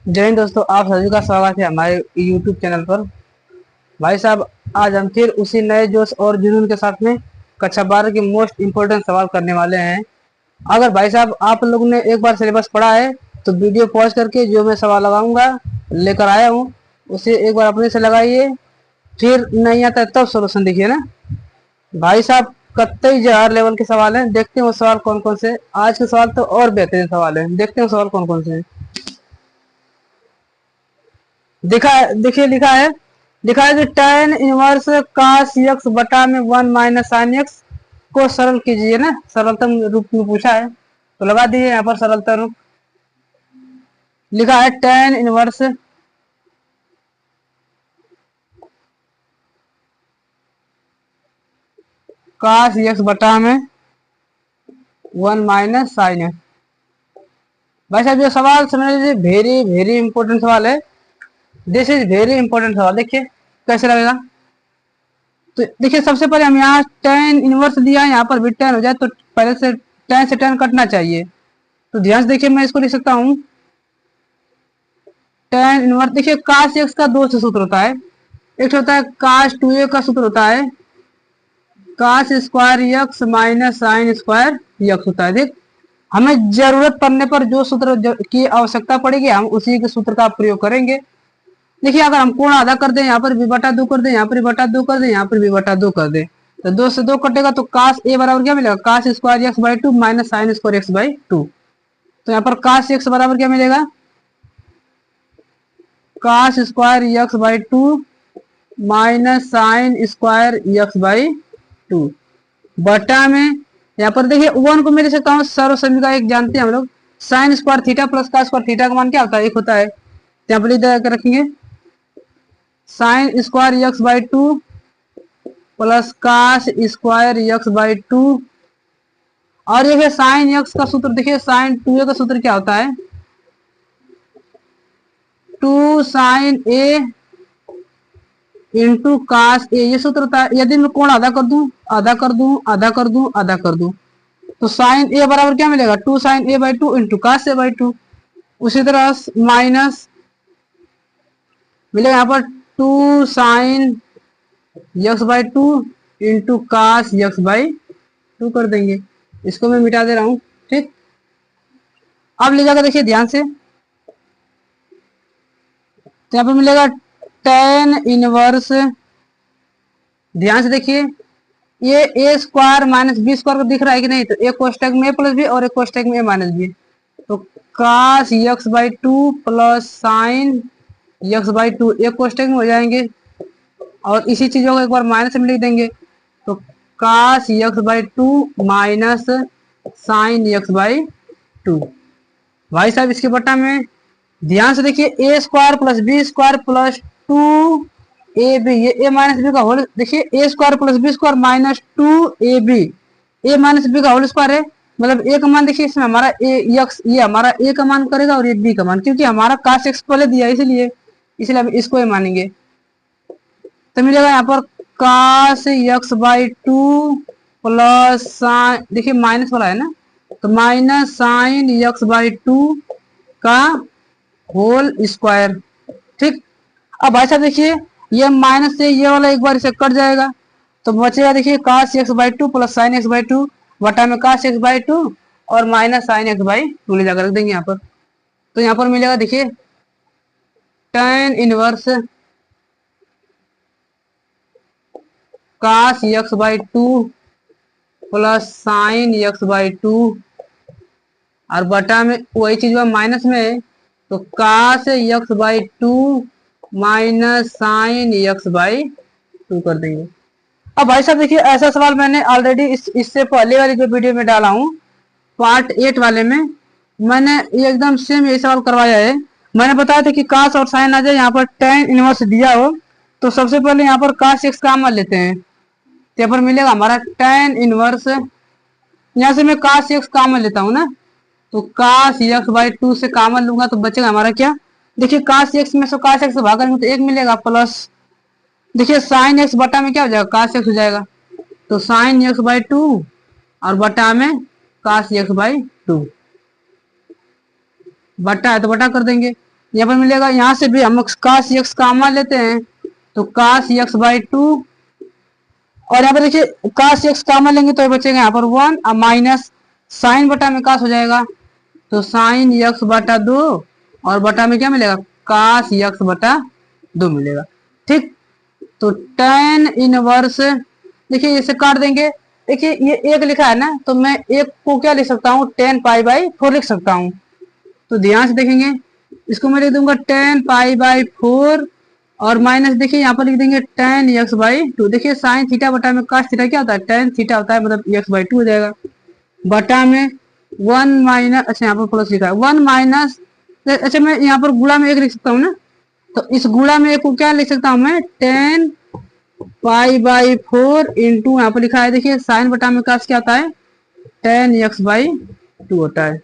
जय हिंद दोस्तों, आप सभी का स्वागत है हमारे YouTube चैनल पर। भाई साहब, आज हम फिर उसी नए जोश और जुनून के साथ में कक्षा 12 के मोस्ट इम्पोर्टेंट सवाल करने वाले हैं। अगर भाई साहब आप लोगों ने एक बार सिलेबस पढ़ा है तो वीडियो पॉज करके जो मैं सवाल लगाऊंगा लेकर आया हूँ उसे एक बार अपने से लगाइए, फिर नहीं आता तब सोल्यूशन देखिए ना। भाई साहब, कतई जहर लेवल के सवाल हैं, देखते हैं वो सवाल कौन कौन से। आज के सवाल तो और बेहतरीन सवाल हैं, देखते हैं वो सवाल कौन कौन से हैं। देखिए लिखा है कि tan इनवर्स cos x बटा में 1 माइनस साइन एक्स को सरल कीजिए ना, सरलतम रूप में पूछा है तो लगा दिए यहाँ पर सरलतम रूप। लिखा है tan इनवर्स cos x बटा में 1 माइनस साइन एक्स। भाई साहब, ये सवाल समझ लीजिए वेरी वेरी इंपॉर्टेंट सवाल है। दिस इज वेरी इंपॉर्टेंट सवाल। देखिए कैसे लगेगा। तो देखिए सबसे पहले हम यहाँ tan इनवर्स दिया है, यहाँ पर भी tan हो जाए तो पहले से tan से tan कटना चाहिए। तो ध्यान से देखिए, मैं इसको लिख सकता हूँ tan इनवर्स। देखिए cos x का दो से सूत्र होता है, एक होता है cos 2a का सूत्र होता है cos square x minus sine square x होता है। देख, हमें जरूरत पड़ने पर जो सूत्र की आवश्यकता पड़ेगी हम उसी के सूत्र का प्रयोग करेंगे। देखिए अगर हम कोण आधा कर दें, यहाँ पर भी बटा 2 कर दें, यहाँ पर भी बटा 2 कर दें, यहाँ पर भी बटा 2 कर दें, तो 2 से 2 कटेगा तो cos a बराबर क्या मिलेगा, cos square x by 2 minus sine square x by 2। तो यहाँ पर cos x बराबर क्या मिलेगा, cos square x by 2 minus sine square x by 2 बटा में यहाँ पर देखिए 1 को मैं लिख सकता हूँ सर्व समीकरण का एक जानते हैं हम लोग, sine square theta plus cos square theta का मान क्या होता है, एक होता है। तो यहाँ पर लिख रखेंगे sine square x by 2 plus cos square x by 2। और ये साइन x का सूत्र देखिए, साइन 2a का सूत्र क्या होता है, 2 साइन a इंटू कास ए, ये सूत्र होता है। यदि मैं कोण आधा कर दूं आधा कर दूं आधा कर दूं आधा कर दूं तो साइन ए बराबर क्या मिलेगा, 2 sine a by 2 into cos a by 2। उसी तरह माइनस मिलेगा यहाँ पर 2 sine x by 2 into cos x by 2 कर देंगे। इसको मैं मिटा दे रहा हूं, ठीक। अब ले जाकर देखिए ध्यान से, तो यहाँ पर मिलेगा tan इनवर्स। ध्यान से देखिए, ये ए स्क्वायर माइनस बी स्क्वायर को दिख रहा है कि नहीं, तो एक कोष्टक में ए प्लस बी और एक कोष्टक में ए माइनस बी, तो cos x by 2 plus sign x by 2 एक कोष्टक में हो जाएंगे और इसी चीजों को एक बार माइनस में लिख देंगे, तो cos x by 2 minus sine x by 2। भाई साहब इसके बटा में ध्यान से देखिए A square plus B square plus 2 A B, ये ए माइनस बी का होल, देखिए A square plus B square minus 2 A B, A minus B का होल स्क्वायर है। मतलब ए का मान देखिए इसमें हमारा ए एक्स, ये हमारा ए का मान करेगा और ये बी का मान, क्योंकि हमारा cos x पहले दिया इसलिए हम इसको ए मानेंगे। तो मिलेगा यहाँ पर cos x by 2 plus sign, देखिए माइनस वाला है ना, तो माइनस साइन x बाई 2 का होल स्क्वायर, ठीक। अब भाई साहब देखिए, ये माइनस से ये वाला एक बार इसे कट जाएगा तो बचेगा देखिए cos x by 2 plus sign x by 2 बटा में cos x बाई 2 और माइनस साइन x बाई 2 ले जाकर रख देंगे यहाँ पर। तो यहाँ पर मिलेगा देखिए tan inverse cos x by 2 plus sign x by 2 और बटा में वही चीज माइनस में है, तो cos x by 2 minus sine x by 2 कर देंगे। अब भाई साहब देखिए, ऐसा सवाल मैंने ऑलरेडी इससे पहले वाली जो वीडियो में डाला हूँ पार्ट 8 वाले में, मैंने ये एकदम सेम यही सवाल करवाया है। मैंने बताया था कि cos और साइन आ जाए, यहाँ पर tan इनवर्स दिया हो तो सबसे पहले यहाँ पर cos x का मान लेते हैं, तो यहाँ पर मिलेगा हमारा tan इनवर्स, यहाँ से मैं cos x का मान लेता हूँ ना, तो cos x बाई 2 से कॉमन लूंगा तो बचेगा हमारा क्या, देखिए cos x में से cos x से भाग करेंगे तो 1 मिलेगा, प्लस देखिए sin x बटा में क्या हो जाएगा, cos x हो जाएगा, तो sin x बाई 2 और बटा में cos x बाई 2, बटा है तो बटा कर देंगे। यहाँ पर मिलेगा, यहाँ से भी हम cos x कॉमन लेते हैं तो cos x बाई 2, और यहाँ पर देखिए cos x कॉमन लेंगे तो बचेगा यहाँ पर 1 और माइनस साइन बटा में cos हो जाएगा तो साइन x बटा 2 और बटा में क्या मिलेगा cos x बटा 2 मिलेगा। ठीक, तो tan इनवर्स देखिए इसे काट देंगे। देखिए ये एक लिखा है ना, तो मैं एक को क्या लिख सकता हूँ tan पाई बाई 4 लिख सकता हूँ। तो ध्यान से देखेंगे, इसको मैं लिख दूंगा tan पाई बाई 4 और माइनस देखिए यहाँ पर लिख देंगे tan x बाई 2। देखिए साइन थीटा बटा में cos थीटा क्या होता है tan थीटा होता है, मतलब x बाई 2 हो जाएगा बटा में 1 माइनस, अच्छा यहाँ पर प्लस लिखा है 1 माइनस, अच्छा मैं यहाँ पर गुणा में एक लिख सकता हूँ ना, तो इस गुणा में एक को क्या लिख सकता हूँ मैं tan पाई बाई 4 इंटू यहाँ पर लिखा है देखिए साइन बटा में cos क्या होता है tan x बाई 2 होता है।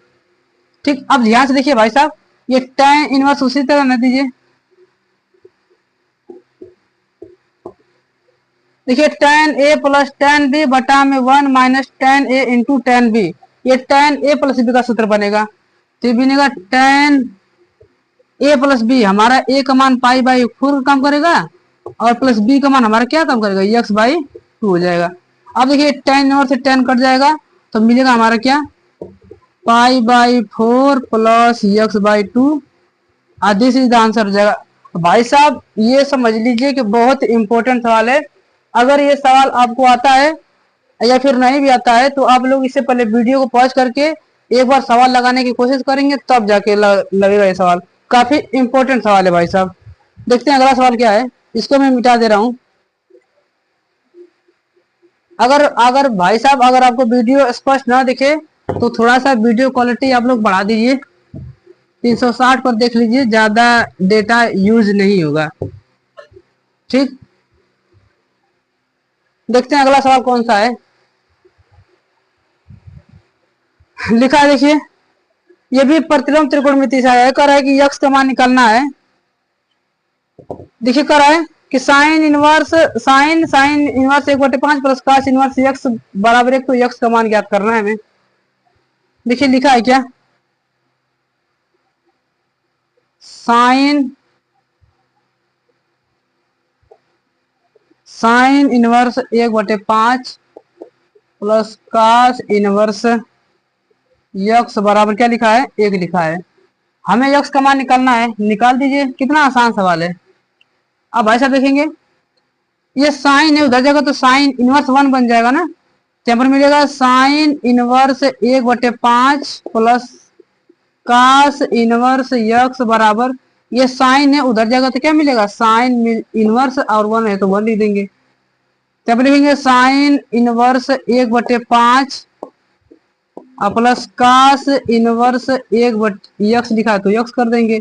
ठीक, अब ध्यान से देखिए भाई साहब, ये tan इनवर्स उसी तरह न दीजिए। देखिए tan a plus tan b बटा में 1 minus tan a into tan b, ये tan a प्लस b का सूत्र बनेगा। तो ये बनेगा tan a प्लस b, हमारा a का मान पाई बाई 4 काम करेगा और प्लस b का मान हमारा क्या काम करेगा x बाई 2 हो जाएगा। अब देखिए tan इनवर्स से tan कट जाएगा तो मिलेगा हमारा क्या pi by 4 plus x by 2, this is the answer हो जाएगा। भाई साहब ये समझ लीजिए कि बहुत इंपॉर्टेंट सवाल है। अगर ये सवाल आपको आता है या फिर नहीं भी आता है तो आप लोग इससे पहले वीडियो को पॉज करके एक बार सवाल लगाने की कोशिश करेंगे तब जाके लगेगा ये सवाल। काफी इंपॉर्टेंट सवाल है भाई साहब। देखते हैं अगला सवाल क्या है, इसको मैं मिटा दे रहा हूं। अगर भाई साहब अगर आपको वीडियो स्पष्ट ना दिखे तो थोड़ा सा वीडियो क्वालिटी आप लोग बढ़ा दीजिए, 360 पर देख लीजिए, ज्यादा डेटा यूज नहीं होगा। ठीक, देखते हैं अगला सवाल कौन सा है। लिखा है देखिए, ये भी प्रतिलोम त्रिकोणमिति से आया है, कह रहा है कि यक्स का मान निकालना है। देखिए कह रहा है कि sign inverse 1/5 plus cos inverse x बराबर 1, तो यक्स का मान ज्ञात करना है हमें। देखिए लिखा है क्या, sign inverse 1/5 plus cos inverse x बराबर क्या लिखा है 1 लिखा है। हमें यक्स का मान निकालना है, निकाल दीजिए। कितना आसान सवाल है। अब भाई साहब देखेंगे, ये साइन है उधर जाएगा तो साइन इनवर्स 1 बन जाएगा ना, तो यहाँ पर मिलेगा sign inverse 1/5 plus cos inverse x बराबर, ये साइन है उधर जाएगा तो क्या मिलेगा साइन इनवर्स और 1 है तो 1 लिख देंगे। तब लिखेंगे sine inverse 1/5 plus cos inverse 1/यक्स लिखा है तो यक्स कर देंगे।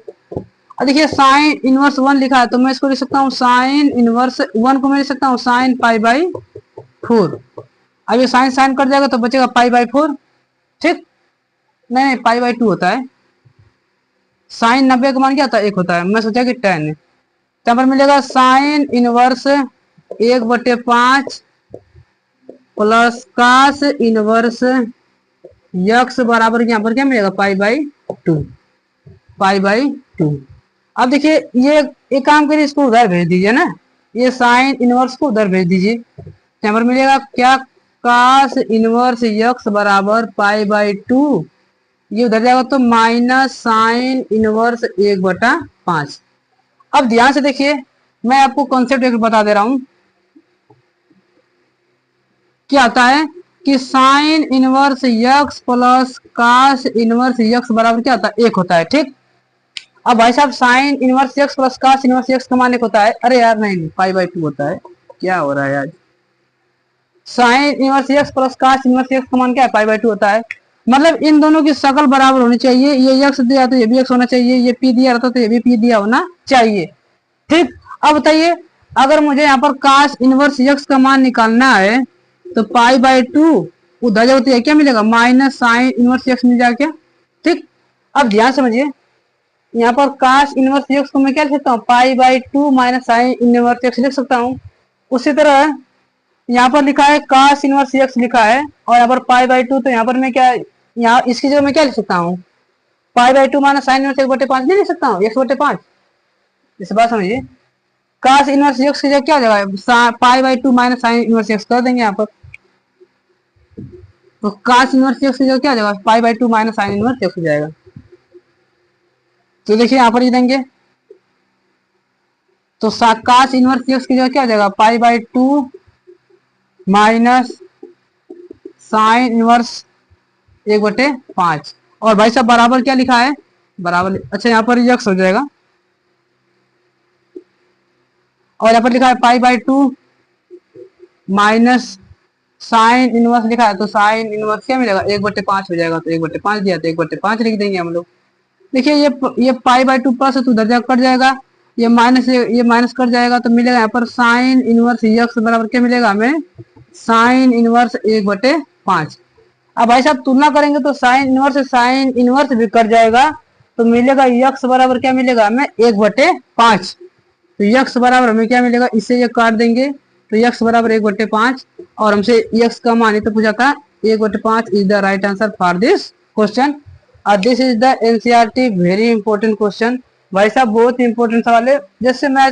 और देखिए साइन इनवर्स 1 लिखा है तो मैं इसको लिख सकता हूँ साइन इनवर्स 1 को मैं लिख सकता हूँ साइन पाई बाई 4। अब ये साइन साइन कट जाएगा तो बचेगा पाई बाई 4। ठीक, नहीं पाई बाई 2 होता है, साइन 90 का मान क्या होता है 1 होता है, मैं सोचा कि 10 है। यहाँ पर मिलेगा sign inverse 1/5 plus cos inverse x बराबर यहाँ पर क्या मिलेगा पाई बाई 2, पाई बाई 2। अब देखिए ये एक काम करिए, इसको उधर भेज दीजिए ना, ये साइन इनवर्स को उधर भेज दीजिए। यहाँ पर मिलेगा क्या cos इनवर्स यक्स बराबर पाई बाई 2, ये उधर जाएगा तो माइनस साइन इनवर्स 1/5। अब ध्यान से देखिए, मैं आपको कॉन्सेप्ट एक बता दे रहा हूं। क्या आता है कि sine inverse x plus cos inverse x बराबर क्या होता है 1 होता है। ठीक, अब भाई साहब sine inverse x plus cos inverse x का मान 1 होता है, अरे यार नहीं पाई बाई 2 होता है, क्या हो रहा है यार। Sine inverse x plus cos inverse x का मान क्या है पाई बाई 2 होता है, मतलब इन दोनों की शकल बराबर होनी चाहिए। ये यक्स दिया तो ये भी यक्स होना चाहिए, ये पी दिया रहता तो ये भी पी दिया होना चाहिए। ठीक, अब बताइए अगर मुझे यहाँ पर cos इनवर्स यक्स का मान निकालना है तो पाई बाई 2 उधर जाओ तो क्या मिलेगा माइनस साइन इनवर्स यक्स मिल जाएगा क्या। ठीक, अब ध्यान समझिए, यहाँ पर cos इनवर्स यक्स को मैं क्या लिख सकता हूँ pi by 2 minus sine inverse x लिख सकता हूँ। उसी तरह यहाँ पर लिखा है cos इनवर्स यक्स लिखा है और यहाँ पर पाई बाई 2, तो यहाँ पर मैं क्या, यहाँ इसकी जगह मैं क्या लिख सकता हूँ pi by two minus sign inverse 1/5 नहीं लिख सकता हूँ, x/5। इस बात समझिए, cos इनवर्स x की जगह क्या हो जाएगा, pi by two minus sine inverse x कर देंगे यहाँ पर। तो cos इनवर्स x की जगह क्या हो जाएगा, pi by two minus sine inverse x हो जाएगा। तो देखिए यहाँ पर ही देंगे, तो cos इनवर्स x की जगह क्या हो जाएगा, pi by two minus sign inverse 1/5। और भाई साहब बराबर क्या लिखा है, बराबर, अच्छा यहाँ पर x हो जाएगा, और यहाँ पर लिखा है pi by two minus sine inverse लिखा है, तो साइन इनवर्स क्या मिलेगा, 1/5 हो जाएगा। तो 1/5 दिया तो 1/5 लिख देंगे हम लोग। देखिए ये पाई बाई टू प्लस तो उधर जाकर कट जाएगा, ये माइनस कट जाएगा, तो मिलेगा यहाँ पर साइन इनवर्स x बराबर क्या मिलेगा हमें, साइन इनवर्स 1/5। अब भाई साहब तुलना करेंगे तो साइन इनवर्स भी कट जाएगा, तो मिलेगा x बराबर क्या मिलेगा हमें, 1/5। तो x बराबर हमें क्या मिलेगा, इससे ये काट देंगे, तो x बराबर 1/5। और हमसे x का मान तो पूछा था, 1/5 is the right answer for this question. और this is the NCERT very important question. भाई साहब बहुत इंपॉर्टेंट सवाल है, जैसे मैं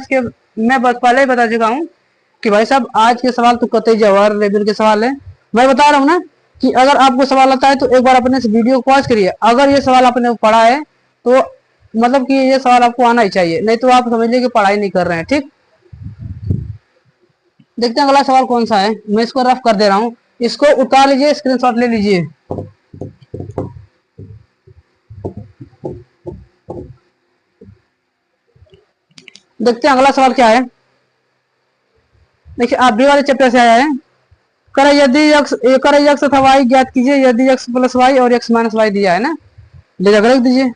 बस पहले ही बता चुका हूँ कि भाई साहब आज के सवाल तो कतई जवाहर लेवल के सवाल है। मैं बता रहा हूँ ना कि अगर आपको सवाल आता है तो एक बार अपने इस वीडियो को पॉज करिए, अगर ये सवाल आपने पढ़ा है तो मतलब कि ये सवाल आपको आना ही चाहिए, नहीं तो आप समझ लीजिए कि पढ़ाई नहीं कर रहे हैं। ठीक, देखते हैं अगला सवाल कौन सा है। मैं इसको रफ कर दे रहा हूँ, इसको उतार लीजिए, स्क्रीनशॉट ले लीजिए। देखते हैं अगला सवाल क्या है। देखिए आप भी वाले चैप्टर से आया है। यदि यक्स अथवा वाई ज्ञात कीजिए, यदि एक्स प्लस वाई और एक्स माइनस वाई दिया है ना, ले जाकर रख दीजिए।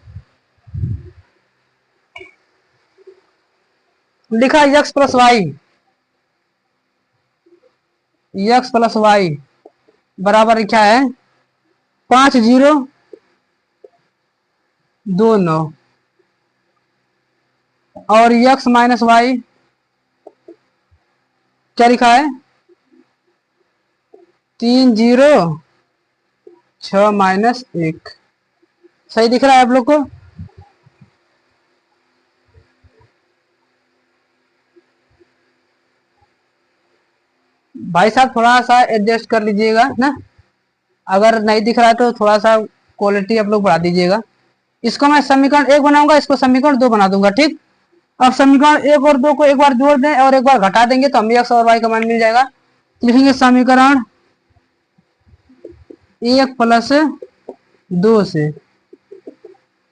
लिखा एक्स प्लस वाई बराबर क्या है, 5029, और एक्स माइनस वाई क्या लिखा है, 306-1। सही दिख रहा है आप लोग को? भाई साहब थोड़ा सा एडजस्ट कर लीजिएगा ना, अगर नहीं दिख रहा है तो थोड़ा सा क्वालिटी आप लोग बढ़ा दीजिएगा। इसको मैं समीकरण 1 बनाऊंगा, इसको समीकरण 2 बना दूंगा। ठीक, अब समीकरण 1 और 2 को एक बार जोड़ दें और एक बार घटा देंगे तो हमें एक्स और वाई का मान मिल जाएगा। लिखेंगे समीकरण 1 प्लस 2 से।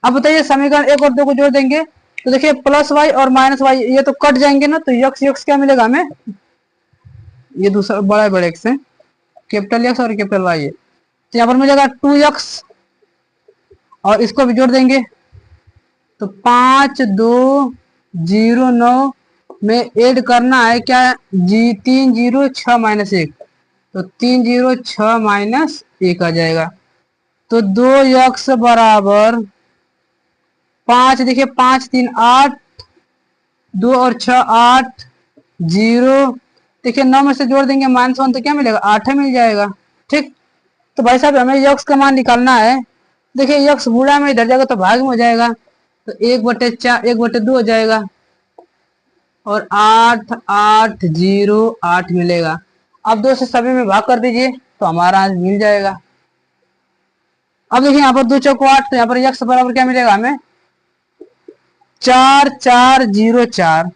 अब बताइए समीकरण 1 और 2 को जोड़ देंगे तो देखिए प्लस वाई और माइनस वाई ये तो कट जाएंगे ना, तो यक्स क्या मिलेगा हमें, ये दूसरा बड़ा एक्स है, कैपिटल एक्स और कैपिटल वाई है, तो यहाँ पर मिलेगा 2x, और इसको भी जोड़ देंगे तो 5209 में ऐड करना है क्या, 306-1, तो 306-1 आ जाएगा। तो 2x बराबर 5, देखिए 5 3 8, 2 और 6 8, 0, देखिए 9 में से जोड़ देंगे -1 तो क्या मिलेगा, 8 मिल जाएगा। ठीक, तो भाई साहब हमें यक्स का मान निकालना है। देखिए यक्स गुणा में इधर जाएगा तो भाग में हो जाएगा, तो 1/2 हो जाएगा, और 8 मिलेगा। अब 2 से सभी में भाग कर दीजिए तो हमारा आंसर मिल जाएगा। अब देखिए यहाँ पर 2 चौक 8, तो यहाँ पर यक्स बराबर क्या मिलेगा हमें, 4404,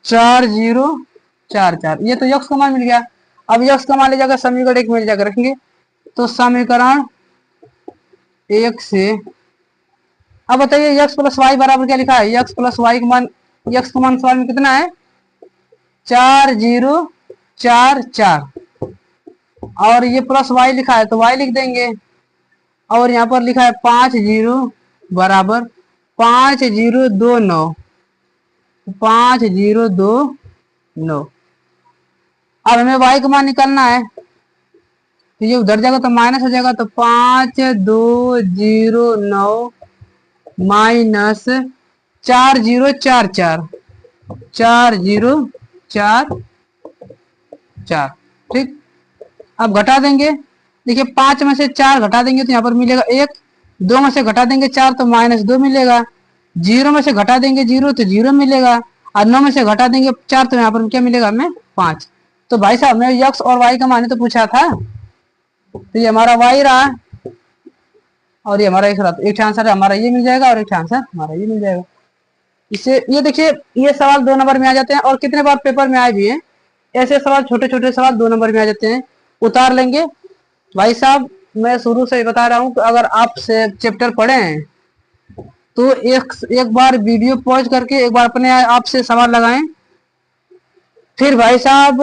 4044, ये तो यक्स का मान मिल गया। अब यक्स का मान ले जाकर समीकरण 1 मिल जाकर रखेंगे, तो समीकरण 1 से अब बताइए यक्स प्लस वाई बराबर क्या लिखा है, यक्स प्लस वाई का मान, यक्स का मान सवाल में कितना है, 4044, और ये प्लस वाई लिखा है तो वाई लिख देंगे, और यहाँ पर लिखा है 50 बराबर 5029, 5029। अब हमें वाई का मान निकालना है, तो ये उधर जाएगा तो माइनस हो जाएगा, तो 5209 माइनस 4044, 4044। ठीक, अब घटा देंगे, देखिए 5 में से 4 घटा देंगे तो यहाँ पर मिलेगा 1, 2 में से घटा देंगे 4 तो -2 मिलेगा। 0 में से घटा देंगे 0 तो 0 मिलेगा। और 9 में से घटा देंगे 4 तो यहाँ पर क्या मिलेगा हमें 5। तो भाई साहब मैं x और y का मान तो पूछा था, तो ये हमारा y रहा और ये हमारा x रहा। तो एक आंसर हमारा ये मिल जाएगा और एक आंसर हमारा ये मिल जाएगा। इससे ये देखिए ये सवाल 2 नंबर में आ जाते हैं और कितने बार पेपर में आए भी हैं। ऐसे सवाल छोटे छोटे सवाल 2 नंबर में आ जाते हैं, उतार लेंगे। भाई साहब मैं शुरू से बता रहा हूँ कि अगर आप से चैप्टर पढ़े हैं तो एक बार वीडियो पॉज करके एक बार अपने आप से सवाल लगाएं, फिर भाई साहब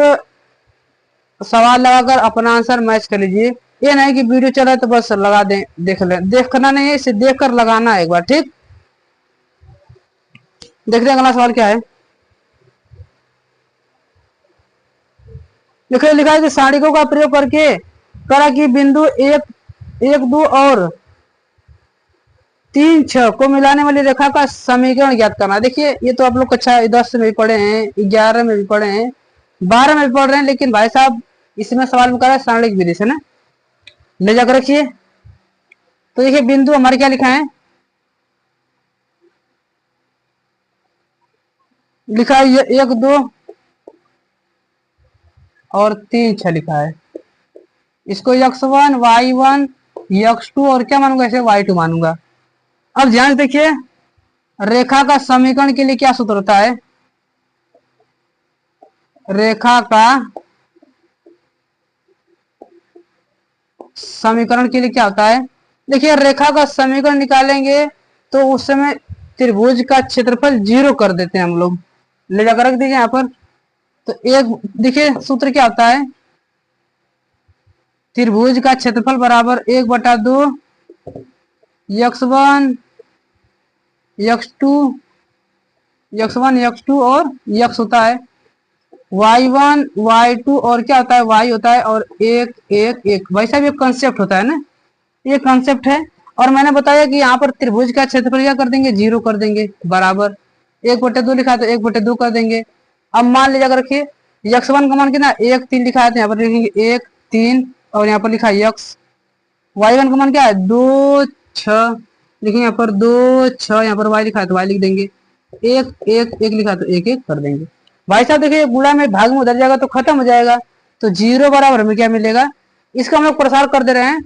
सवाल लगाकर अपना आंसर मैच कर लीजिए। ये नहीं कि वीडियो चला तो बस लगा दें, देख लें। देखना नहीं है, इसे देख कर लगाना है एक बार, ठीक। देखते हैं अगला सवाल क्या है। देखिए लिखा है कि सारणिकों का प्रयोग करके करा कि बिंदु 1, 2 और 3, 6 को मिलाने वाली रेखा का समीकरण ज्ञात करना। देखिए ये तो आप लोग कक्षा 10 में भी पढ़े हैं, 11 में भी पढ़े हैं, 12 में भी पढ़ रहे हैं, लेकिन भाई साहब इसमें सवाल में करा सारणिक विधि से ना, ले जाकर रखिए। तो देखिए बिंदु हमारे क्या लिखा है, लिखा है 1, 2 और 3, 6 लिखा है। इसको x1, y1, x2 और क्या मानूंगा, इसे y2 मानूंगा। अब ध्यान से देखिए रेखा का समीकरण के लिए क्या सूत्र होता है। रेखा का समीकरण के लिए क्या होता है, देखिए रेखा का समीकरण निकालेंगे तो उस समय त्रिभुज का क्षेत्रफल 0 कर देते हैं हम लोग। ले जाकर रख दीजिए यहाँ पर। तो एक देखिए सूत्र क्या होता है, त्रिभुज का क्षेत्रफल बराबर 1/2 x1, x2, x1, x2 और x होता है y1, y2 और क्या होता है y होता है और 1, 1, 1। भाई साहब ये कंसेप्ट होता है ना, ये कंसेप्ट है। और मैंने बताया कि यहाँ पर त्रिभुज का क्षेत्रफल क्या कर देंगे 0 कर देंगे, बराबर 1/2 लिखा है तो 1/2 कर देंगे। अब मान लीजिए अगर रखिए x1 का मान कितना 1, 3 लिखा है तो यहाँ पर लिखेंगे 1, 3 और यहाँ पर लिखा है x। y1 का मान क्या है 2, 6 लिखेंगे यहाँ पर 2, 6, यहाँ पर y लिखा है तो y लिख देंगे। 1, 1, 1 लिखा है तो 1, 1 कर देंगे। भाई साहब देखिए गुणा में भाग में उधर जाएगा तो खत्म हो जाएगा। तो 0 बराबर हमें क्या मिलेगा, इसका हम लोग प्रसार कर दे रहे हैं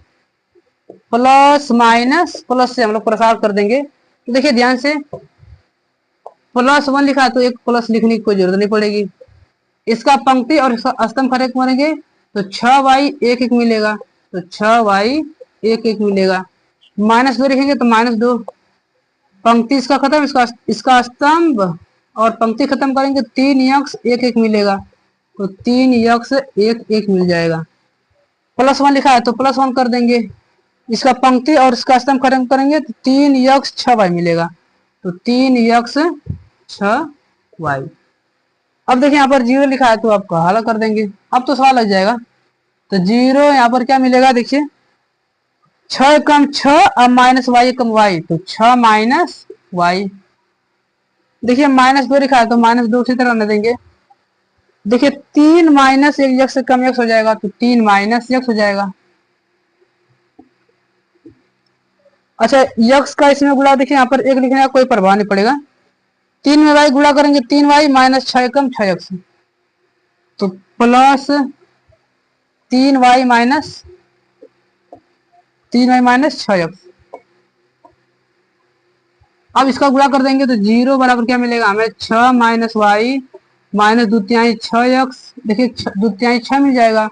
प्लस माइनस, प्लस से हम लोग प्रसार कर देंगे। तो देखिए ध्यान से +1 लिखा है तो एक प्लस लिखने की कोई जरूरत नहीं पड़ेगी। इसका पंक्ति और स्तंभ खड़े करेंगे तो 6y 1, 1 मिलेगा। तो 6y 1, 1 मिलेगा। -2 लिखेंगे तो -2, पंक्ति इसका खत्म, इसका स्तंभ और पंक्ति खत्म करेंगे 3x 1, 1 मिलेगा। तो 3x 1, 1 मिल जाएगा। +1 लिखा है तो +1 कर देंगे, इसका पंक्ति और इसका स्तंभ खत्म करेंगे तो 3x 6y मिलेगा। तो 3x 6y। अब देखिए यहाँ पर 0 लिखा है तो आपको हल कर देंगे, अब तो सवाल लग जाएगा। तो 0 यहाँ पर क्या मिलेगा, देखिए 6 कम 6 अब -y कम y तो 6 - y। देखिए -2 लिखा है तो -2 उसी तरह न देंगे। देखिए 3 - 1 x से कम x हो जाएगा तो 3 - x हो जाएगा। अच्छा x का इसमें गुणा देखिए यहाँ पर 1 लिखने का कोई प्रभाव नहीं पड़ेगा। 3 में y गुणा करेंगे 3y - 6 कम 6x तो प्लस 3y - 6x। अब इसका गुणा कर देंगे तो 0 बराबर क्या मिलेगा हमें 6 - y -2 6x। देखिए 2 6 मिल जाएगा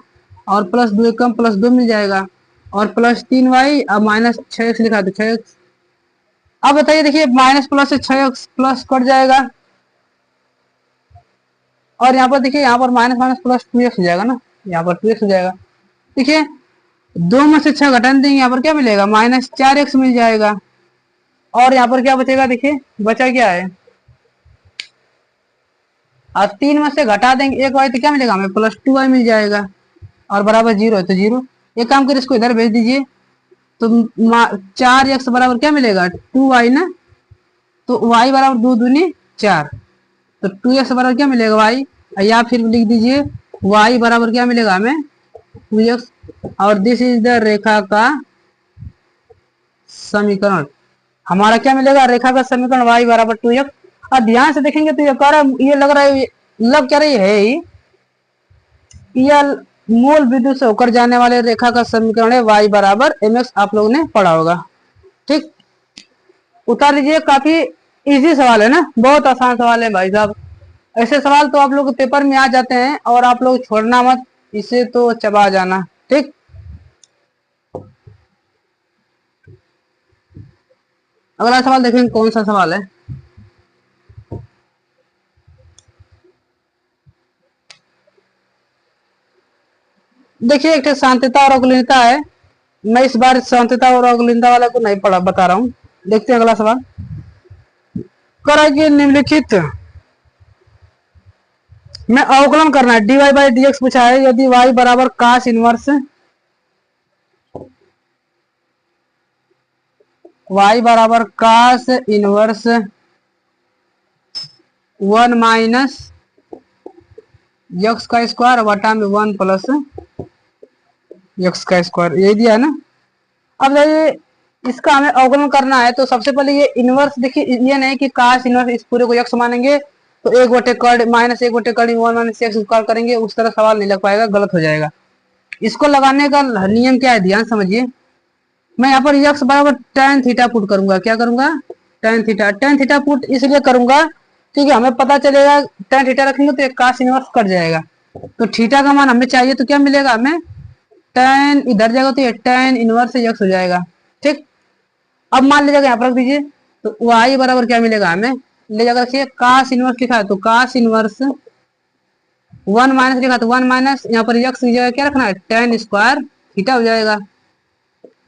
और प्लस 2 कम प्लस 2 मिल जाएगा और प्लस 3y अब -6x लिखा तो 6x। अब बताइए देखिए माइनस प्लस से 6x प्लस कट जाएगा और यहाँ पर देखिए यहाँ पर माइनस माइनस प्लस 2x हो जाएगा ना, यहाँ पर 2x हो जाएगा। देखिए 2 में से 6 घटाने देंगे यहाँ पर क्या मिलेगा -4x मिल जाएगा। और यहाँ पर क्या बचेगा, देखिए बचा क्या है और 3 में से घटा देंगे 1y तो क्या मिलेगा हमें +2y मिल जाएगा और बराबर 0 है तो 0। एक काम करिए इसको इधर भेज दीजिए तो 4x बराबर क्या मिलेगा 2y ना, तो y बराबर 2 दूनी 4 तो 2x बराबर क्या मिलेगा y, या फिर लिख दीजिए y बराबर क्या मिलेगा हमें 2x। और दिस इज द रेखा का समीकरण हमारा क्या मिलेगा, रेखा का समीकरण y बराबर 2x। और ध्यान से देखेंगे तो ये कह रहा है, ये लग रहा है, लग क्या रही है ही, यह मूल बिंदु से होकर जाने वाले रेखा का समीकरण है y बराबर mx, आप लोगों ने पढ़ा होगा। ठीक, उतार लीजिए। काफी इजी सवाल है ना, बहुत आसान सवाल है भाई साहब। ऐसे सवाल तो आप लोग पेपर में आ जाते हैं और आप लोग छोड़ना मत, इसे तो चबा जाना। ठीक, अगला सवाल देखेंगे कौन सा सवाल है। देखिए, एक शांतता और अवगुणिता है। मैं इस बार शांतता और अवगुणिता वाला को नहीं पढ़ा बता रहा हूं। देखते हैं अगला सवाल। करा कि निम्नलिखित में अवकलन करना है, dy बाई dx पूछा है। यदि y बराबर कास इनवर्स, y बराबर कास इनवर्स 1 माइनस यक्स का स्क्वायर बटा में 1 प्लस यक्स का स्क्वायर, यही दिया है ना। अब देखिए, इसका हमें अवकलन करना है, तो सबसे पहले ये इनवर्स देखिए, ये नहीं कि कास इनवर्स इस पूरे को यक्स मानेंगे तो 1/कड़ माइनस 1/कड़ 1 माइनस एक्स करेंगे, उस तरह सवाल नहीं लग पाएगा, गलत हो जाएगा। इसको लगाने का नियम क्या है, ध्यान समझिए। मैं यहाँ पर यक्स बराबर tan थीटा पुट करूंगा। क्या करूंगा, tan थीटा पुट इसलिए करूंगा क्योंकि हमें पता चलेगा tan थीटा रखेंगे तो एक कास इनवर्स कट जाएगा। तो थीटा का मान हमें चाहिए, तो क्या मिलेगा हमें, tan इधर जाएगा तो ये tan इनवर्स यक्स हो जाएगा। ठीक, अब मान लीजिएगा यहाँ पर रख दीजिए, तो y बराबर क्या मिलेगा हमें, ले जाकर रखिए कास इनवर्स लिखा है तो कास इनवर्स 1 माइनस लिखा तो 1 माइनस, यहाँ पर यक्स की जगह क्या रखना है, tan स्क्वायर थीटा हो जाएगा।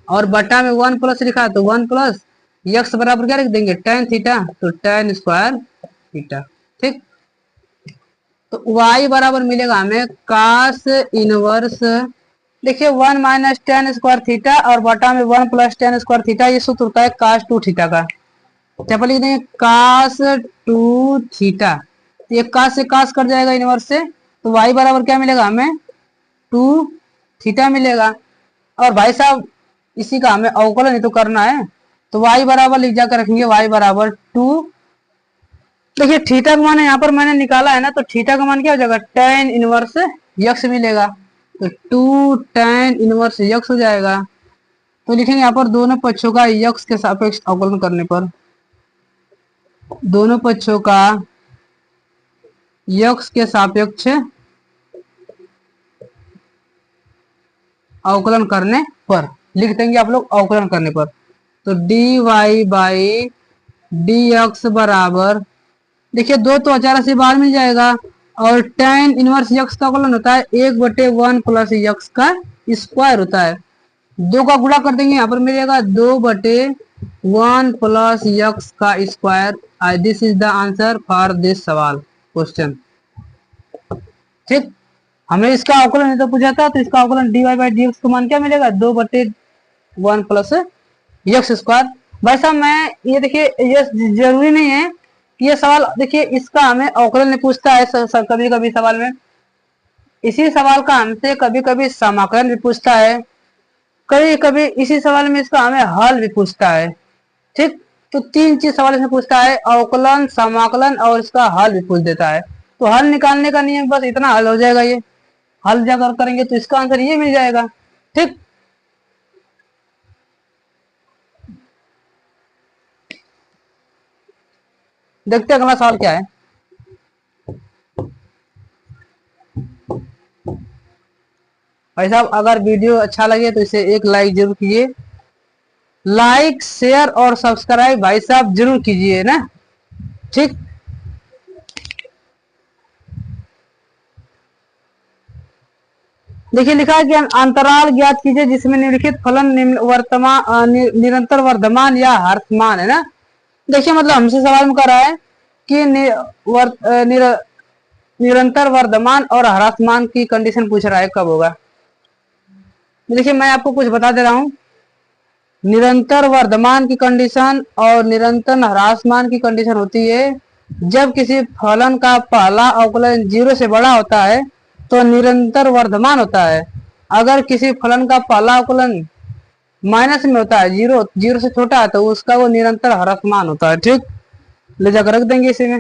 और बटा में 1 प्लस लिखा है तो 1 प्लस यक्स बराबर क्या लिख देंगे, tan थीटा, तो tan स्क्वायर थीटा। ठीक, तो y बराबर मिलेगा हमें कास इनवर्स, देखिए 1 माइनस tan स्क्वायर थीटा और बटा में 1 प्लस tan स्क्वायर थीटा, ये सूत्र होता है कास 2 थीटा का। क्या पर लिख देंगे कास 2 थीटा, तो ये कास से कास कट जाएगा इनवर्स से, तो y बराबर क्या मिलेगा हमें, 2 थीटा मिलेगा। और भाई साहब इसी का हमें अवकलन ही तो करना है, तो y बराबर लिख जाकर रखेंगे y बराबर 2। देखिए थीटा का मान यहाँ पर मैंने निकाला है ना, तो थीटा का मान क्या हो जाएगा, tan इनवर्स यक्स मिलेगा, तो 2 tan इनवर्स यक्स हो जाएगा। तो लिखेंगे यहाँ पर दोनों पक्षों का यक्स के सापेक्ष अवकलन करने पर, दोनों पक्षों का यक्स के सापेक्ष अवकलन करने पर, लिख देंगे आप लोग अवकलन करने पर। तो dy बाई dx बराबर, देखिए 2 तो अचानक से बाहर मिल जाएगा, और tan इनवर्स यक्स का अवकलन होता है 1/1 प्लस यक्स का स्क्वायर होता है। 2 का गुणा कर देंगे, यहाँ पर मिलेगा 2/1 प्लस यक्स का square. This is the answer for this सवाल क्वेश्चन। ठीक, हमें इसका अवकलन नहीं तो पूछा था, तो इसका अवकलन dy बाई dx का मान क्या मिलेगा, 2/1 प्लस यक्स स्क्वायर। भाई साहब मैं ये देखिए, ये जरूरी नहीं है कि ये सवाल, देखिए इसका हमें अवकलन नहीं पूछता है कभी कभी सवाल में, इसी सवाल का हमसे कभी कभी समाकलन भी पूछता है, कभी कभी इसी सवाल में इसका हमें हल भी पूछता है। ठीक, तो 3 चीज सवाल इसमें पूछता है, अवकलन, समाकलन और इसका हल भी पूछ देता है। तो हल निकालने का नियम बस इतना, हल हो जाएगा। ये हल जाकर करेंगे तो इसका आंसर ये मिल जाएगा। ठीक, देखते हैं अगला सवाल क्या है। भाई साहब अगर वीडियो अच्छा लगे तो इसे एक लाइक जरूर कीजिए, लाइक शेयर और सब्सक्राइब भाई साहब जरूर कीजिए ना। ठीक, देखिए लिखा है कि अंतराल ज्ञात कीजिए जिसमें निम्नलिखित फलन निरंतर वर्धमान या ह्रासमान है ना। देखिए मतलब हमसे सवाल में कह रहा है कि निरंतर वर्धमान और ह्रासमान की कंडीशन पूछ रहा है, कब होगा। देखिए मैं आपको कुछ बता दे रहा हूं, निरंतर वर्धमान की कंडीशन और निरंतर ह्रासमान की कंडीशन होती है जब किसी फलन का पहला अवकलन 0 से बड़ा होता है तो निरंतर वर्धमान होता है। अगर किसी फलन का पहला अवकलन माइनस में होता है, जीरो जीरो से छोटा है तो उसका वो निरंतर ह्रासमान होता है। ठीक, ले जाकर रख देंगे इसी में।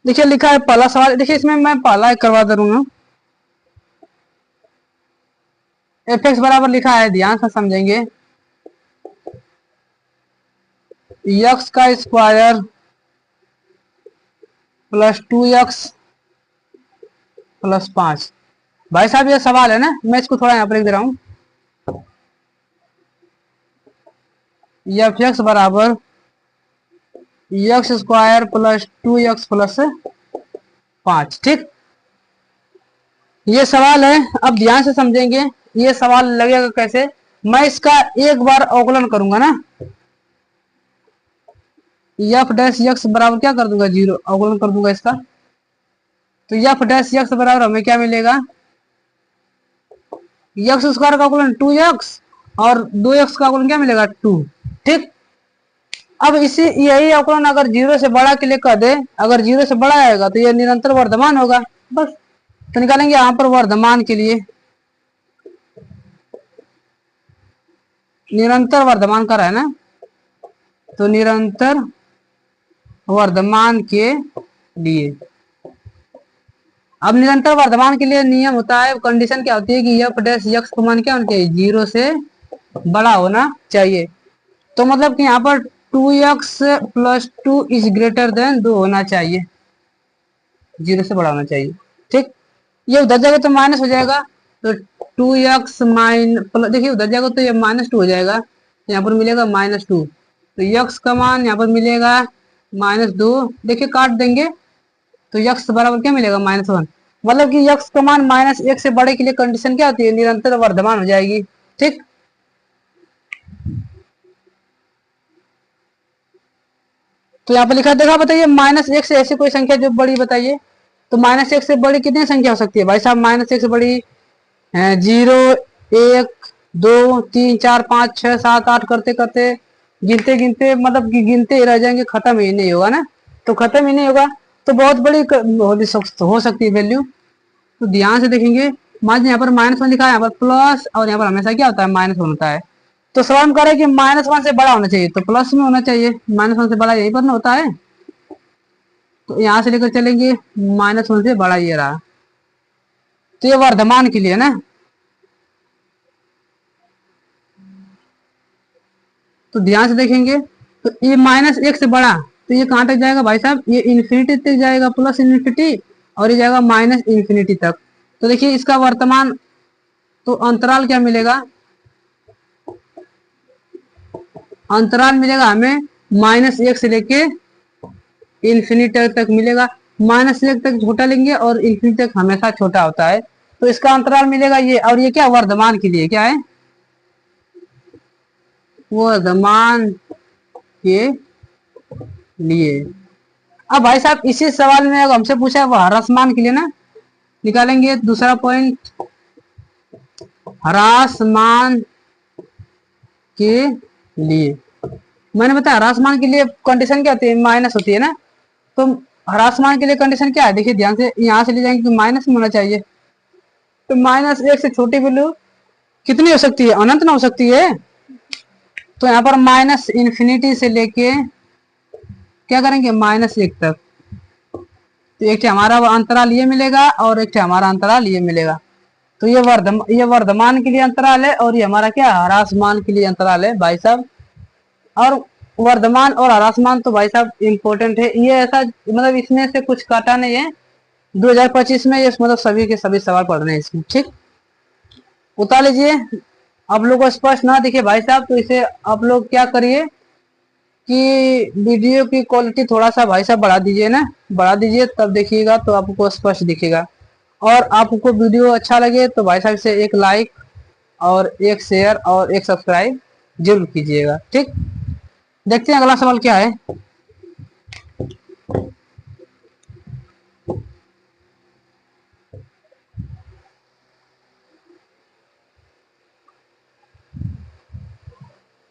देखिए लिखा है पहला सवाल, देखिए इसमें मैं पहला करवा दूंगा। एफ एक्स बराबर लिखा है, ध्यान से समझेंगे, यक्स का स्क्वायर प्लस 2x प्लस 5। भाई साहब ये सवाल है ना, मैं इसको थोड़ा यहाँ पर लिख दे रहा हूँ। एफ एक्स बराबर x square plus 2x plus 5। ठीक, ये सवाल है। अब ध्यान से समझेंगे, ये सवाल लगेगा कैसे। मैं इसका एक बार अवकलन करूंगा ना, एफ डैश यक्स बराबर क्या कर दूंगा, 0, अवकलन कर दूंगा इसका। तो एफ डैश यक्स बराबर हमें क्या मिलेगा, यक्स स्क्वायर का अवकलन 2x और 2x का अवकलन क्या मिलेगा, 2। ठीक, अब इसी यही अवकलन अगर 0 से बड़ा के लिए कर दे, अगर 0 से बड़ा आएगा तो ये निरंतर वर्धमान होगा। बस तो निकालेंगे यहां पर वर्धमान के लिए, निरंतर वर्धमान कर रहा है ना, तो निरंतर वर्धमान के लिए, अब निरंतर वर्धमान के लिए नियम होता है, कंडीशन क्या होती है कि एफ डैश यक्स का मान क्या होना चाहिए, 0 से बड़ा होना चाहिए। तो मतलब कि यहाँ पर 2x plus 2 is greater than 2 होना चाहिए, 0 से बड़ा होना चाहिए। ठीक, ये उधर जाएगा तो माइनस हो जाएगा, तो 2x देखिए उधर जाएगा तो ये -2 हो जाएगा, यहाँ पर मिलेगा -2। तो यक्स का मान यहाँ पर मिलेगा -2, देखिए काट देंगे तो यक्स बराबर क्या मिलेगा, -1। मतलब कि यक्स का मान -1 से बड़े के लिए कंडीशन क्या होती है, निरंतर वर्धमान हो जाएगी। ठीक, तो यहाँ पे लिखा देखा, बताइए -1 से ऐसी कोई संख्या जो बड़ी बताइए। तो -1 से बड़ी कितनी संख्या हो सकती है भाई साहब, -1 से बड़ी 0 1 2 3 4 5 6 7 8 करते करते गिनते गिनते मतलब कि गिनते ही रह जाएंगे, खत्म ही नहीं होगा ना। तो खत्म ही नहीं होगा तो बहुत बड़ी हो सकती है वैल्यू। तो ध्यान से देखेंगे, मान यहाँ पर -1 लिखा है, यहाँ पर प्लस, और यहाँ पर हमेशा क्या होता है, -1 होता है। तो सवाल में कह रहे हैं कि -1 से बड़ा होना चाहिए, तो प्लस में होना चाहिए, -1 से बड़ा यही पर ना होता है। तो यहाँ से लेकर चलेंगे, -1 से बड़ा ये रहा, तो ये वर्धमान के लिए ना। तो ध्यान से देखेंगे, तो ये -1 से बड़ा, तो ये कहाँ तक जाएगा भाई साहब, ये इन्फिनिटी तक जाएगा, प्लस इन्फिनिटी, और ये जाएगा -इन्फिनिटी तक। तो देखिए इसका वर्तमान, तो अंतराल क्या मिलेगा, अंतराल मिलेगा हमें -1 से लेके इन्फिनिटी तक मिलेगा। -1 तक छोटा लेंगे और इन्फिनिटी तक हमेशा छोटा होता है, तो इसका अंतराल मिलेगा ये। और ये क्या वर्धमान के लिए क्या है, वर्धमान के लिए। अब भाई साहब इसी सवाल में अगर हमसे पूछा है वो ह्रासमान के लिए ना, निकालेंगे दूसरा पॉइंट, ह्रासमान के लिए। मैंने बताया ह्रासमान के लिए कंडीशन क्या होती है, माइनस होती है ना। तो ह्रासमान के लिए कंडीशन क्या है, देखिए ध्यान से, यहां से ले जाएंगे कि माइनस में होना चाहिए। तो -1 से छोटी वैल्यू कितनी हो सकती है, अनंत ना हो सकती है। तो यहाँ पर -इन्फिनिटी से लेके क्या करेंगे, -1 तक। तो एक हमारा अंतराल ये मिलेगा और एक हमारा अंतराल ये मिलेगा। तो ये वर्धमान के लिए अंतराल है और ये हमारा क्या ह्रासमान के लिए अंतराल है भाई साहब। और वर्धमान और ह्रासमान तो भाई साहब इम्पोर्टेंट है, ये ऐसा मतलब इसमें से कुछ काटा नहीं है, 2025 में ये मतलब सभी के सभी सवाल पढ़ रहे हैं इसमें। ठीक, उतार लीजिए। आप लोग को स्पष्ट ना दिखे भाई साहब, तो इसे आप लोग क्या करिए कि वीडियो की क्वालिटी थोड़ा सा भाई साहब बढ़ा दीजिए ना, बढ़ा दीजिए, तब देखिएगा तो आपको स्पष्ट दिखेगा। और आपको वीडियो अच्छा लगे तो भाई साहब से एक लाइक और एक शेयर और एक सब्सक्राइब जरूर कीजिएगा। ठीक, देखते हैं अगला सवाल क्या है।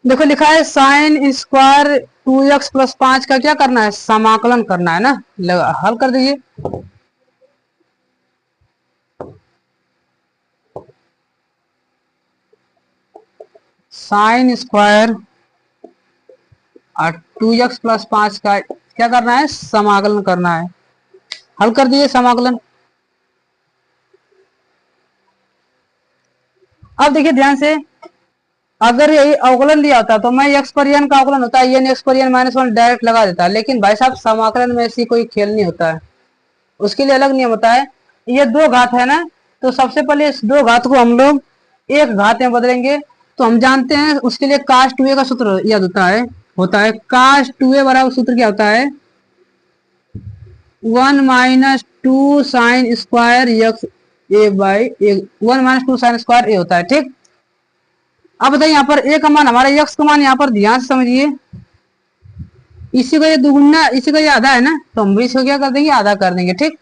देखो लिखा है साइन स्क्वायर 2x प्लस 5 का क्या करना है, समाकलन करना है ना, हल कर दीजिए। साइन स्क्वायर और 2x प्लस 5 का क्या करना है, समाकलन करना है। हल कर दिए समाकलन। अब देखिए ध्यान से, अगर यही अवकलन दिया होता तो मैं x पर n का अवकलन होता है, n x पर n माइनस 1 डायरेक्ट लगा देता, लेकिन भाई साहब समाकलन में ऐसी कोई खेल नहीं होता है, उसके लिए अलग नियम होता है। ये दो घात है ना, तो सबसे पहले इस दो घात को हम लोग एक घात में बदलेंगे। तो हम जानते हैं उसके लिए cos 2a का सूत्र याद होता है cos 2a बराबर सूत्र क्या होता है, 1 minus 2 sine square X A by 1 minus 2 sine square A होता है। ठीक, अब बताइए यहाँ पर ए का मान, हमारा एक्स का मान यहाँ पर ध्यान से समझिए, इसी का ये दुगुना, इसी का ये आधा है ना, तो हम भी इसको क्या कर देंगे, आधा कर देंगे। ठीक,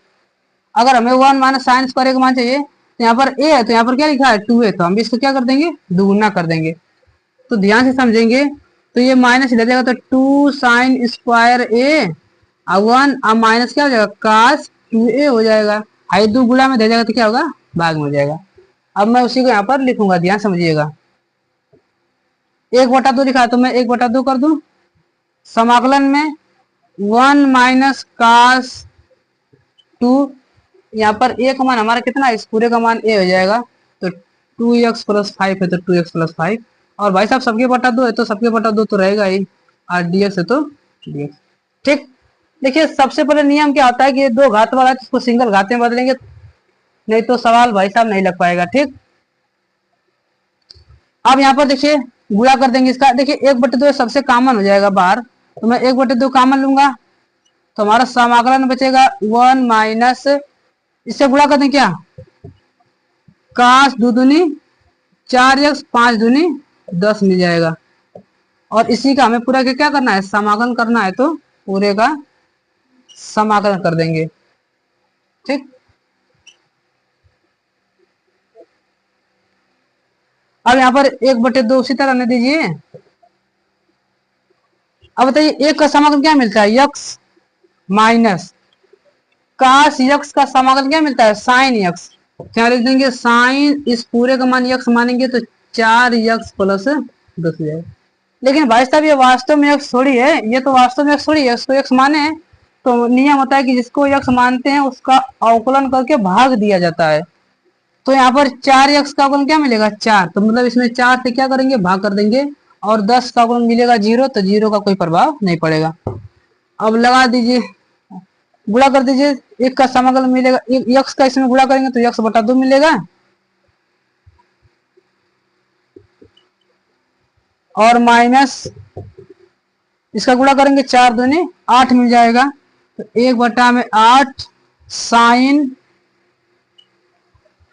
अगर हमें 1 माइनस साइन स्क्वायर का मान चाहिए तो यहाँ पर ए है, तो यहाँ पर क्या लिखा है 2 है, तो हम भी इसको क्या कर देंगे, दुगुना कर देंगे। तो ध्यान से समझेंगे, तो ये माइनस इधर जाएगा तो 2 साइन स्क्वायर ए और 1, अब माइनस क्या हो जाएगा, कास 2a हो जाएगा। आई दो गुणा में दे जाएगा तो क्या होगा, भाग में हो जाएगा। अब मैं उसी को यहाँ पर लिखूंगा, ध्यान समझिएगा। 1/2 लिखा है तो मैं 1/2 कर दूं, समाकलन में 1 माइनस कास 2, यहाँ पर ए का मान हमारा कितना, इस पूरे का मान ए हो जाएगा, तो 2x प्लस 5 है तो 2x प्लस 5, और भाई साहब सबके बटा 2 है तो सबके बटा 2 तो रहेगा ही, और dx है तो dx। ठीक, देखिए सबसे पहले नियम क्या होता है कि ये दो घात वाला है तो इसको सिंगल घात में बदलेंगे, नहीं तो सवाल भाई साहब नहीं लग पाएगा। ठीक, अब यहाँ पर देखिए गुणा कर देंगे इसका, देखिए 1/2 सबसे कॉमन हो जाएगा बाहर, तो मैं 1/2 कॉमन लूंगा, तो हमारा समाकलन बचेगा 1 माइनस, इससे गुणा कर दें क्या, काश 2 दूनी 4x 5 दूनी 10 मिल जाएगा, और इसी का हमें पूरा क्या करना है, समाकलन करना है, तो पूरे का समाकलन कर देंगे। ठीक, अब यहाँ पर 1/2 उसी तरह रहने दीजिए। अब बताइए एक का समाकलन क्या मिलता है, यक्स माइनस काश यक्स का समाकलन क्या मिलता है, साइन यक्स, क्या लिख देंगे, साइन इस पूरे का मान यक्स मानेंगे तो 4x प्लस 10 हो जाएगा। लेकिन भाई साहब ये वास्तव में यक्स थोड़ी है, ये तो वास्तव में यक्स थोड़ी है, उसको यक्स माने तो नियम होता है कि जिसको यक्स मानते हैं उसका अवकलन करके भाग दिया जाता है। तो यहाँ पर 4x का अवकलन क्या मिलेगा, 4, तो मतलब इसमें 4 से क्या करेंगे, भाग कर देंगे, और 10 का अवकलन मिलेगा 0, तो 0 का कोई प्रभाव नहीं पड़ेगा। अब लगा दीजिए, गुणा कर दीजिए, एक का समाकलन मिलेगा, यक्स का इसमें गुणा करेंगे तो x/2 मिलेगा, और माइनस इसका गुणा करेंगे 4 दूनी 8 मिल जाएगा, तो 1/8 साइन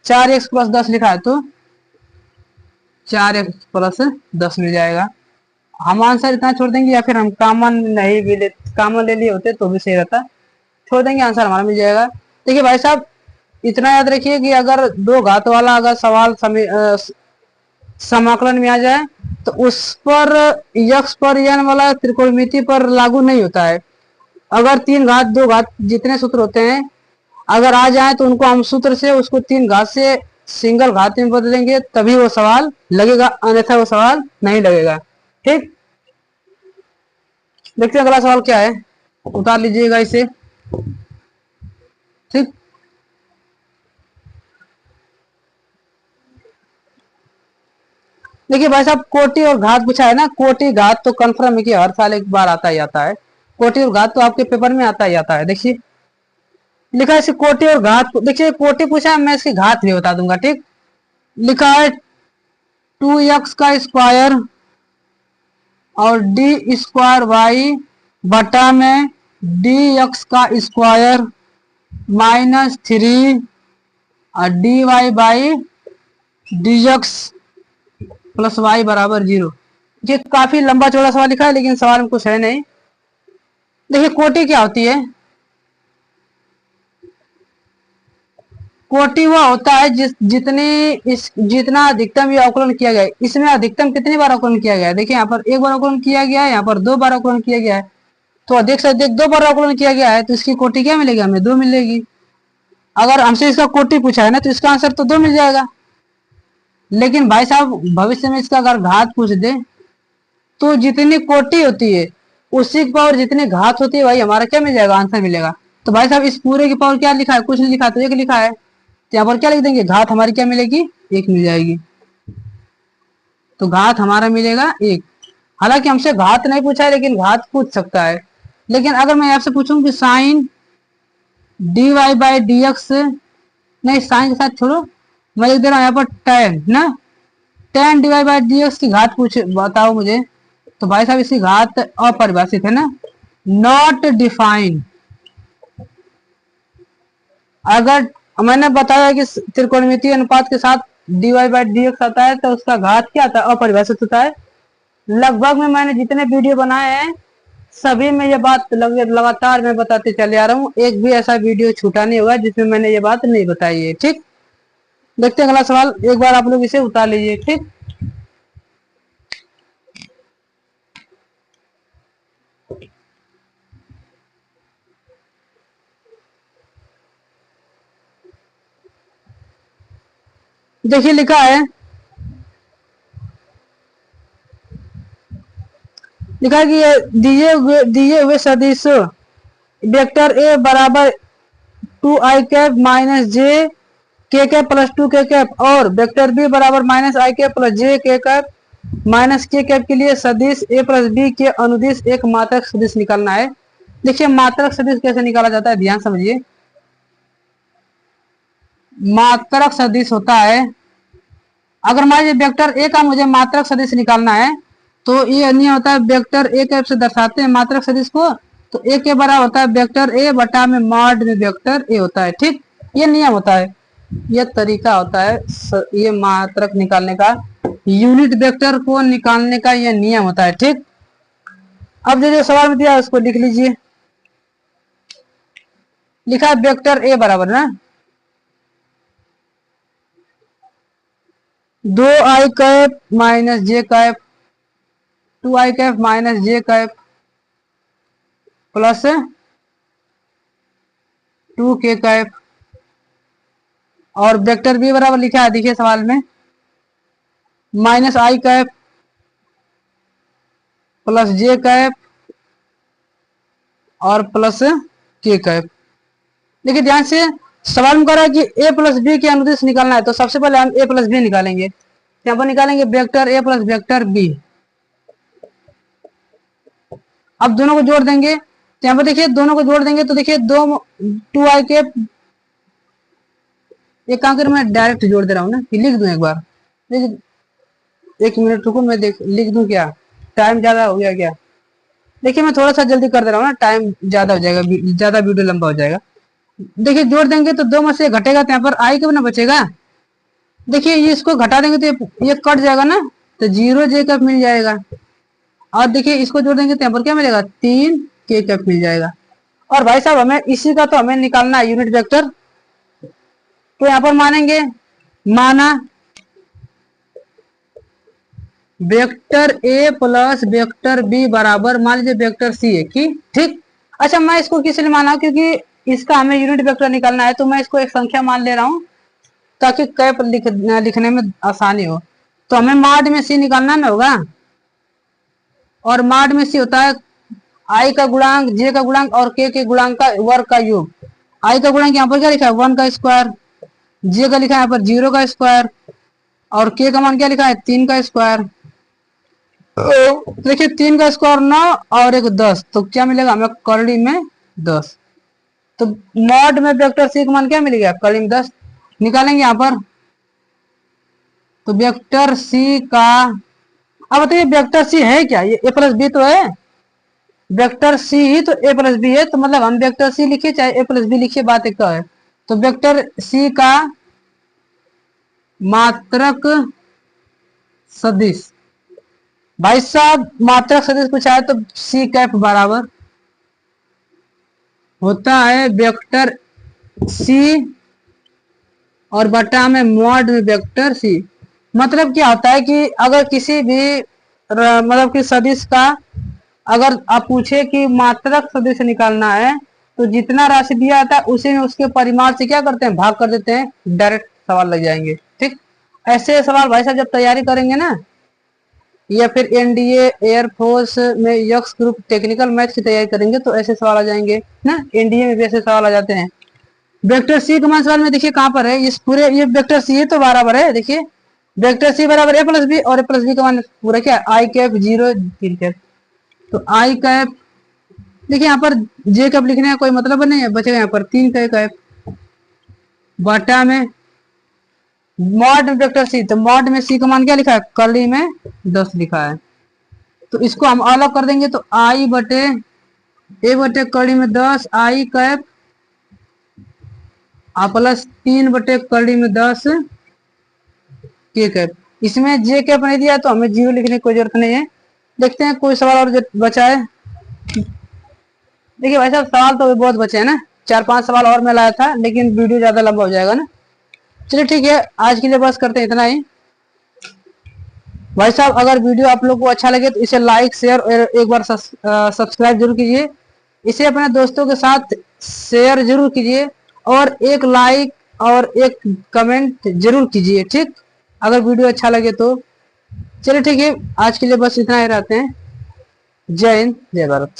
4x प्लस 10 लिखा है तो 4x प्लस 10 मिल जाएगा। हम आंसर इतना छोड़ देंगे, या फिर हम कॉमन नहीं भी ले, कॉमन ले लिए होते तो भी सही रहता, छोड़ देंगे, आंसर हमारा मिल जाएगा। देखिए भाई साहब इतना याद रखिए कि अगर दो घात वाला अगर सवाल समाकलन में आ जाए तो उस पर यक्स पर एन वाला त्रिकोणमिति पर लागू नहीं होता है। अगर 3 घात 2 घात जितने सूत्र होते हैं अगर आ जाए तो उनको हम सूत्र से उसको 3 घात से सिंगल घात में बदलेंगे तभी वो सवाल लगेगा, अन्यथा वो सवाल नहीं लगेगा। ठीक, देखते हैं अगला सवाल क्या है, उतार लीजिएगा इसे। ठीक, देखिए भाई साहब कोटि और घात पूछा है ना, कोटि घात तो कंफर्म है कि हर साल एक बार आता ही आता है, कोटि और घात तो आपके पेपर में आता ही आता है। देखिए लिखा है कोटि और घात, देखिए कोटि पूछा है, मैं इसकी घात भी बता दूंगा। ठीक, लिखा है 2x का स्क्वायर और डी स्क्वायर वाई बटा में dx का स्क्वायर माइनस 3 और dy by dx plus y बराबर 0। ये काफी लंबा चौड़ा सवाल लिखा है लेकिन सवाल में कुछ है नहीं। देखिए कोटि क्या होती है, कोटि वह होता है जितना अधिकतम ये अवकलन किया गया है। इसमें अधिकतम कितनी बार अवकलन किया गया है, देखिए यहाँ पर 1 बार अवकलन किया गया है, यहाँ पर 2 बार अवकलन किया गया है, तो अधिक से अधिक 2 बार अवकलन किया गया है, तो इसकी कोटि क्या मिलेगी, हमें 2 मिलेगी। अगर हमसे इसका कोटि पूछा है ना तो इसका आंसर तो 2 मिल जाएगा। लेकिन भाई साहब भविष्य में इसका अगर घात पूछ दे तो जितनी कोटि होती है उसी की पावर जितनी घात होती है भाई हमारा क्या मिल जाएगा, आंसर मिलेगा। तो भाई साहब इस पूरे की पावर क्या लिखा है, कुछ नहीं लिखा, तो एक लिखा है, तो यहाँ पर क्या लिख देंगे, घात हमारी क्या मिलेगी, एक मिल जाएगी। तो घात हमारा मिलेगा एक। हालांकि हमसे घात नहीं पूछा है लेकिन घात पूछ सकता है। लेकिन अगर मैं आपसे पूछूं कि sine d y by d x, नहीं साइन के साथ छोड़ो, मैं लिख दे रहा हूँ यहाँ पर टेन ना, tan d y by d x की घात पूछ बताओ मुझे। तो भाई साहब इसकी घात अपरिभाषित है ना, नॉट डिफाइंड। अगर मैंने बताया कि त्रिकोणमितीय अनुपात के साथ d y by d x आता है तो उसका घात क्या आता है, अपरिभाषित होता है। लगभग में मैंने जितने वीडियो बनाए हैं सभी में ये बात लगातार मैं बताते चले आ रहा हूँ, एक भी ऐसा वीडियो छूटा नहीं होगा जिसमें मैंने ये बात नहीं बताई है। ठीक, देखते हैं अगला सवाल, एक बार आप लोग इसे उतार लीजिए। ठीक, देखिए लिखा है, लिखा है कि दिए हुए सदिश वेक्टर ए बराबर 2i कैप माइनस जे के कैप प्लस 2 के कैप और वेक्टर बी बराबर माइनस आई कैप प्लस जे के कैप माइनस के कैप के लिए सदिश ए प्लस बी के अनुदिश एक मात्रक सदिश निकालना है। देखिए मात्रक सदिश कैसे निकाला जाता है, ध्यान समझिए। मात्रक सदिश होता है, अगर मान लीजिए वेक्टर ए का मुझे मात्रक सदिश निकालना है तो ये नियम होता है, वेक्टर ए कैप से दर्शाते हैं मात्रक सदिश को, तो ए के बराबर होता है वेक्टर ए बटा में मॉड में वेक्टर ए होता है। ठीक, ये नियम होता है, ये तरीका होता है, ये मात्रक निकालने का, यूनिट वेक्टर को निकालने का ये नियम होता है। ठीक, अब जो सवाल में दिया उसको लिख लीजिए। लिखा है वेक्टर ए बराबर ना 2i कैप माइनस जे कैप 2i कैप माइनस जे कैप प्लस 2 के कैप और वेक्टर बी बराबर लिखा है, देखिए सवाल में माइनस आई कैप प्लस जे कैप और प्लस के कैप। देखिए ध्यान से, सवाल में कह रहा है कि ए प्लस बी के अनुदिश निकालना है, तो सबसे पहले हम ए प्लस बी निकालेंगे। यहाँ पर निकालेंगे vector a plus vector b, अब दोनों को जोड़ देंगे, तो यहाँ पर देखिए दोनों को जोड़ देंगे तो देखिए 2i कैप, एक काम कर मैं डायरेक्ट जोड़ दे रहा हूँ ना, कि लिख दूं एक बार, एक मिनट रुको मैं लिख दूं, क्या टाइम ज्यादा हो गया क्या। देखिए मैं थोड़ा सा जल्दी कर दे रहा हूँ ना, टाइम ज्यादा हो जाएगा, ज्यादा वीडियो लंबा हो जाएगा। देखिए जोड़ देंगे तो 2 में से घटेगा तो यहाँ पर आई क्यों ना बचेगा। देखिए ये इसको घटा देंगे तो ये कट जाएगा ना, तो 0 जे कैप मिल जाएगा। और देखिए इसको जोड़ देंगे तो यहाँ पर क्या मिलेगा, 3 के कैप मिल जाएगा। और भाई साहब हमें इसी का तो हमें निकालना है यूनिट वेक्टर, तो यहाँ पर मानेंगे, माना vector a plus vector b बराबर मान लीजिए वेक्टर सी है कि ठीक। अच्छा मैं इसको किस लिए माना, क्योंकि इसका हमें यूनिट वेक्टर निकालना है, तो मैं इसको एक संख्या मान ले रहा हूं ताकि कैप लिखने में आसानी हो। तो हमें मॉड में सी निकालना ना होगा, और मॉड में सी होता है आई का गुणांक, जे का गुणांक और के गुणांक का वर्ग का योग। आई का गुणांक यहाँ पर क्या लिखा है 1 का स्क्वायर, जे का लिखा है यहाँ पर 0 का स्क्वायर और के का मान क्या लिखा है 3 का स्क्वायर। देखिए 3 का स्क्वायर 9 और एक 10, तो क्या मिलेगा हमें करड़ी में 10। तो मॉड में वेक्टर सी का मान क्या मिलेगा, करड़ी में 10 निकालेंगे यहाँ पर। तो वेक्टर सी का, अब बताइए वेक्टर सी है क्या, ये ए प्लस बी तो है, वेक्टर सी ही तो ए प्लस बी है, तो मतलब हम वेक्टर सी लिखिए चाहे ए प्लस बी लिखिए, बात एक है। तो वेक्टर सी का मात्रक सदिश, भाई साहब मात्रक सदिश पूछा है तो सी कैप बराबर होता है वेक्टर सी और बटा में मॉड में वेक्टर सी। मतलब क्या होता है कि अगर किसी भी मतलब कि सदिश का अगर आप पूछे कि मात्रक सदिश निकालना है तो जितना राशि दिया जाता है उसी में उसके परिमाण से क्या करते हैं, भाग कर देते हैं, डायरेक्ट सवाल लग जाएंगे। ठीक, ऐसे सवाल भाई साहब जब तैयारी करेंगे ना, या फिर एनडीए एयरफोर्स में यक्स ग्रुप टेक्निकल मैथ की तैयारी करेंगे तो ऐसे सवाल आ जाएंगे ना, एनडीए में भी ऐसे सवाल आ जाते हैं। वेक्टर सी का मान सवाल में देखिए कहां पर है, इस पूरे ये वेक्टर सी तो बराबर है, देखिए वेक्टर सी बराबर ए प्लस बी, और ए प्लस बी का मान पूरा क्या आई कैप 0 3 कैप, तो आई कैप देखिए यहाँ पर जे कैप लिखने का कोई मतलब नहीं है, बचेगा यहाँ पर 3 कैप बटा में मॉड वेक्टर सी, तो मॉड में सी का मान क्या लिखा है, कर्ली में 10 लिखा है, तो इसको हम अलग कर देंगे तो आई बटे ए बटे कर्ली में 10 आई कैप प्लस 3 बटे कर्ली में 10 के कैप। इसमें जे कैप नहीं दिया तो हमें 0 लिखने की कोई जरूरत नहीं है। देखते हैं कोई सवाल और जो बचा है। देखिए भाई साहब सवाल तो बहुत बचे हैं ना, 4-5 सवाल और मैं लाया था, लेकिन वीडियो ज्यादा लंबा हो जाएगा ना। चलिए ठीक है, आज के लिए बस करते हैं इतना ही। भाई साहब अगर वीडियो आप लोग को अच्छा लगे तो इसे लाइक शेयर और एक बार सब्सक्राइब जरूर कीजिए, इसे अपने दोस्तों के साथ शेयर जरूर कीजिए, और एक लाइक और एक कमेंट जरूर कीजिए, ठीक, अगर वीडियो अच्छा लगे तो। चलिए ठीक है, आज के लिए बस इतना ही रहते हैं। जय हिंद, जय भारत।